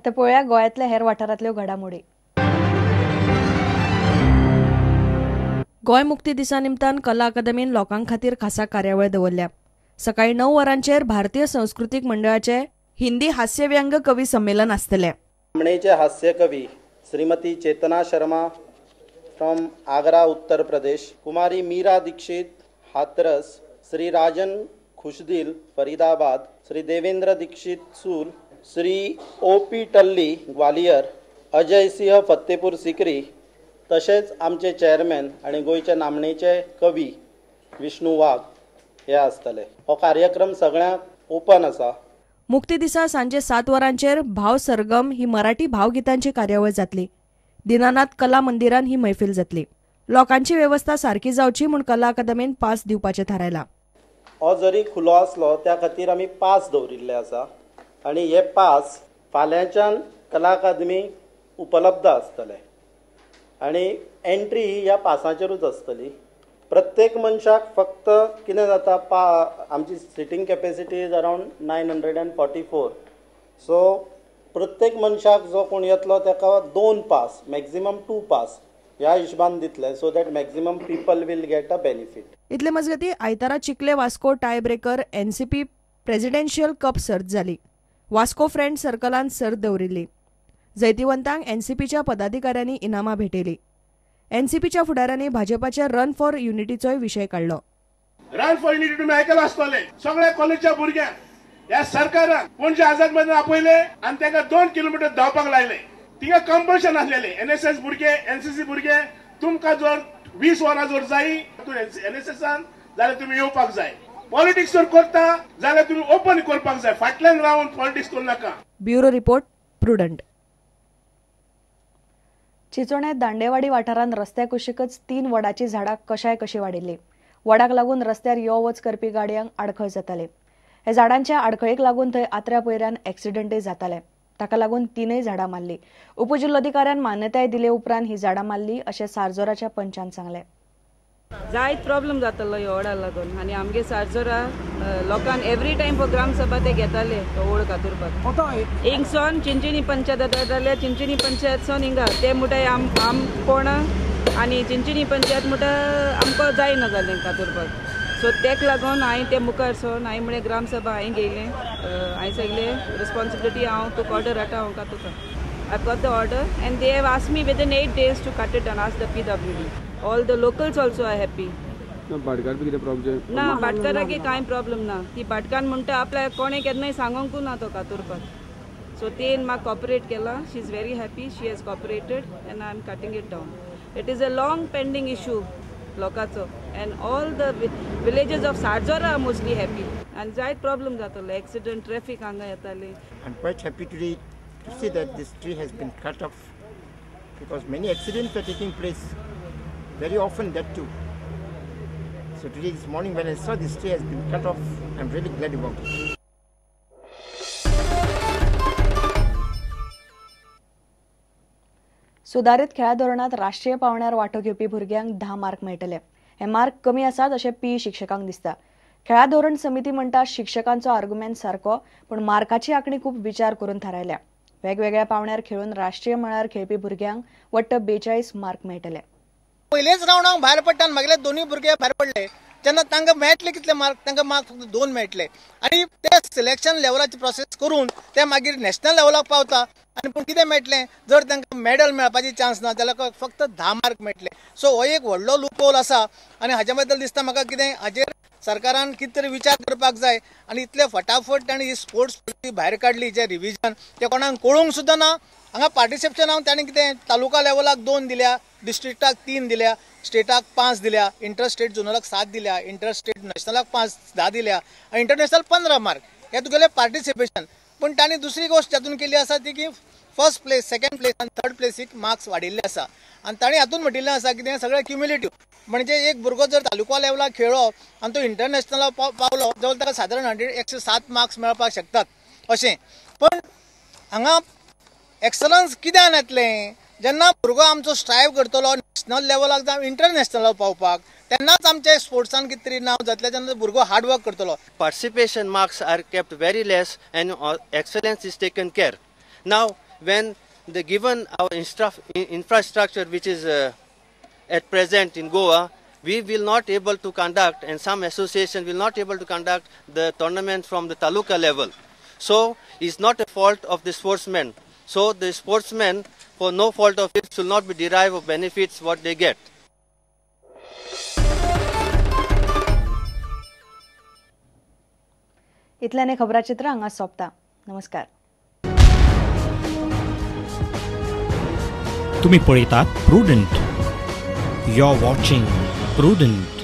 ते पळोवया गोंयांतल्या हेर वाठारांतल्यो घडामोडी। गोंय मुक्ती दिसा निमतान कला अकादमीन लोकां खातीर खासा कार्यावळ दवरल्या। सकाळी 9 वरांचेर भारतीय संस्कृतीक मंडळाचे हिंदी हास्यव्यंग कवी संमेलन आसतले। नामणेचे हास्य कवी श्रीमती चेतना शर्मा फ्रॉम आगरा उत्तर प्रदेश, कुमारी मीरा दीक्षित हाथरस, श्री राजन खुशदिल फरीदाबाद, श्री देवेंद्र दीक्षित सूल, श्री ओ.पी. टल्ली ग्वालियर, अजय सिंह फतेपूर सिकरी, तसेच आमचे चेअरमॅन आणि गोयचे नामणेचे कवी विष्णू वाघ हे आसतले। हो कार्यक्रम सगळ्यांक ओपन आसा। मुक्ती दिसा सांजे 7 वरांचेर भाव सरगम ही मराठी भावगितांची कार्यावळ जातली। दिनानाथ कला मंदिरान ही मैफिल जातली। लोकांची व्यवस्था सारकी जावची म्हूण कला अकादमीन पास दिवपाचें थारायलां। हो जरी खुलो आसलो त्या खातीर आमी पास दवरिल्ले आसा आनी हे पास फाल्यांच्यान कला अकादमी उपलब्ध आसतले आनी एंट्री ही ह्या पासाचेरूच आसतली। प्रत्येक मनशाक फक्त कितें जाता आमची seating capacity is around 944, so प्रत्येक मनशाक जो कोण येतलो ताका 2 पास मॅक्झिमम 2 पास ह्या हिशोबान दितले, so that maximum people will get a benefit. इतले मजगतीं आयतारा चिखले Vasco tie breaker NCP presidential cup सर्त जाली। वास्को फ्रेंड सर्कलान सर्त दवरिल्ली। जैतिवंतांक एनसीपीच्या पदाधिकाऱ्यांनी इनामां भेटयली। एनसीपीच्या फुडाऱ्यांनी भाजपाच्या रन फॉर युनिटीचोय विशय काढलो। रन फॉर युनिटी तुम्ही आयकला आसतले। सगळ्या कॉलेजच्या भुरग्यांक ह्या सरकारान पणजे आझाद मैदान आपयले आनी तांकां 2 किलोमीटर धांवपाक लायले। तिका कंपल्शन आसलेले एनएसएस भुरगे एनसीसी भुरगे तुमकां जर 20 वरां जर जायी एनएसएसान जाल्यार तुम्ही येवपाक जाय। पॉलिटिक्स जर करता जाल्यार तुम्ही ओपन करपाक जाय, फाटल्यान रावन पॉलिटिक्स करू नाका। Bureau report prudent. चिंचोण्यात दांडेवाडी वाठारांत रस्त्या कुशीकच 3 वडाची झाडां कशी वाडिल्ली। वडाक लागून रस्त्यार यो वच करपी गाडयांक आडखळ जाताले। हे झाडांच्या आडखळीक लागून थंय आत्र्या पयऱ्यान एक्सिडंटय जाताले। ताका लागून 3 झाडां मारली। उपजिल्लोधिकाऱ्यान मान्यताय दिले उपरांत ही झाडां मारली अशें सारजोराच्या पंचान सांगलें। जायत प्रॉब्लेम जातालो ह्या ओडाक लागून आनी आमगे सारजोरा लोकांक एवरी टायम प्रोग्राम सभा ते घेताले तो ओड कातुरपाक। हिंगसोन चिंचिनी पंचायत जाताले, चिंचिनी पंचायतसून हिंगा ते मुठाय आम कोण आनी चिंचिनी पंचायत मुठा आमकां जायना जालें कातुरपाक। सो तेक लागून हांवें ते मुखार सोन हांवें म्हळें ग्रामसभा हांवें घेयलें। हांवें सांगलें रिस्पॉन्सिबिलिटी हांव तुका ऑर्डर हाडटा हांव कातुका। I've got the order and they have asked me within 8 days to cut it and ask the PWD. All the locals also are happy. No, भाटकार भी कितें प्रॉब्लेम ना भाटकाराक कांय प्रॉब्लेम ना। ती भाटकान म्हणटा आपल्या कोणे केन्नाय सांगोंकू ना तो कातुरपाक। सो तेन म्हाका कॉपरेट केला। She is very happy, she has cooperated and I am cutting it down. It is a long pending issue लोकांचो and all the villages of Sarjora are mostly happy. And जायत problem जाताले, accident traffic हांगा येताले। I'm quite happy to see that this tree has been cut off because many accidents are taking place very often, that too. So today this morning when I saw this tree has been cut off, I'm really glad about it. सुधारित खेळा धोरणात राष्ट्रीय पावण्यार वांटो घेवपी भुरग्यांक 10 mark मेळटले। हे mark कमी आसात अशें पी शिक्षकांक दिसता। खेळा धोरण समिती म्हणटा शिक्षकांचो आर्ग्युमेंट सारको, पण मार्काची आंखणी खूब विचार करून थारायल्या। वेगवेगळ्या पावण्यार खेळून राष्ट्रीय मळार खेळपी भुरग्यांक वट्ट 42 मार्क मेळटले। पहिलेच रावंडाक भायर पडटा आनी मागीर दोनूय भुरगे भायर पडले तेन्ना तांकां मेळटले कितले मार्क? तांकां मार्क फक्त 2 मेळटले आनी ते सिलेक्शन लेवलाची प्रोसेस करून ते मागीर नॅशनल लेवलाक पावता आनी पूण कितें मेळटलें? जर तांकां मेडल मेळपाची चान्स ना जाल्यार फक्त 10 मार्क मेळटले। सो हो एक व्हडलो लूपहोल आसा आनी हाच्या बद्दल दिसता म्हाका कितें हाचेर सरकारान कितें तरी विचार करपाक जाय आनी इतले फटाफट ताणें ही स्पोर्ट्स पॉलिसी भायर काडली जे रिव्हिजन ते कोणाक कळूंक सुद्दां ना। हांगा पार्टिसिपेशन ताणें कितें तालुका लेवलाक 2 दिल्या, डिस्ट्रिक्टाक 3 दिल्या, स्टेटाक 5 दिल्या, इंटर स्टेट झोनलाक 7 दिल्या, इंटर स्टेट नॅशनलाक 10 दिल्या आनी इंटरनॅशनल 15 मार्क हे तुगेले पार्टिसिपेशन। पण ताणें दुसरी गोष्ट हातून केली आसा ती की फर्स्ट प्लेस, सेकंड प्लेस आनी थर्ड प्लेसीक मार्क्स वाडिल्ले आसा आनी ताणें हातून म्हटिल्लें आसा की तें सगळें क्युम्युलेटिव्ह म्हणजे एक भुरगो जर तालुका लेवलाक खेळ्ळो आनी तो इंटरनॅशनलाक पावलो जाल्यार ताका सादारण 107 मार्क्स मेळपाक शकतात अशें। पण हांगा एक्सलन्स कित्यान येतलें? जेन्ना भुरगो आमचो स्ट्रायव करतलो नॅशनल लेवलाक जावं इंटरनॅशनलाक पावपाक तेन्नाच आमचे स्पोर्ट्सान कितें तरी नांव जातलें जेन्ना भुरगो हार्ड वर्क करतलो। Participation marks are kept very less and excellence is taken care. Now when the given our infrastructure which is at present in Goa, we will not able to conduct, and some association will not able to conduct the tournament from the taluka level. So it's not a fault of the sportsmen. So the sportsmen, for no fault of it, should not be derived of benefits what they get. इतल्याने खबराचित्र हांगा सोंपता. नमस्कार. तुम्ही पळयतात prudent. You're watching Prudent.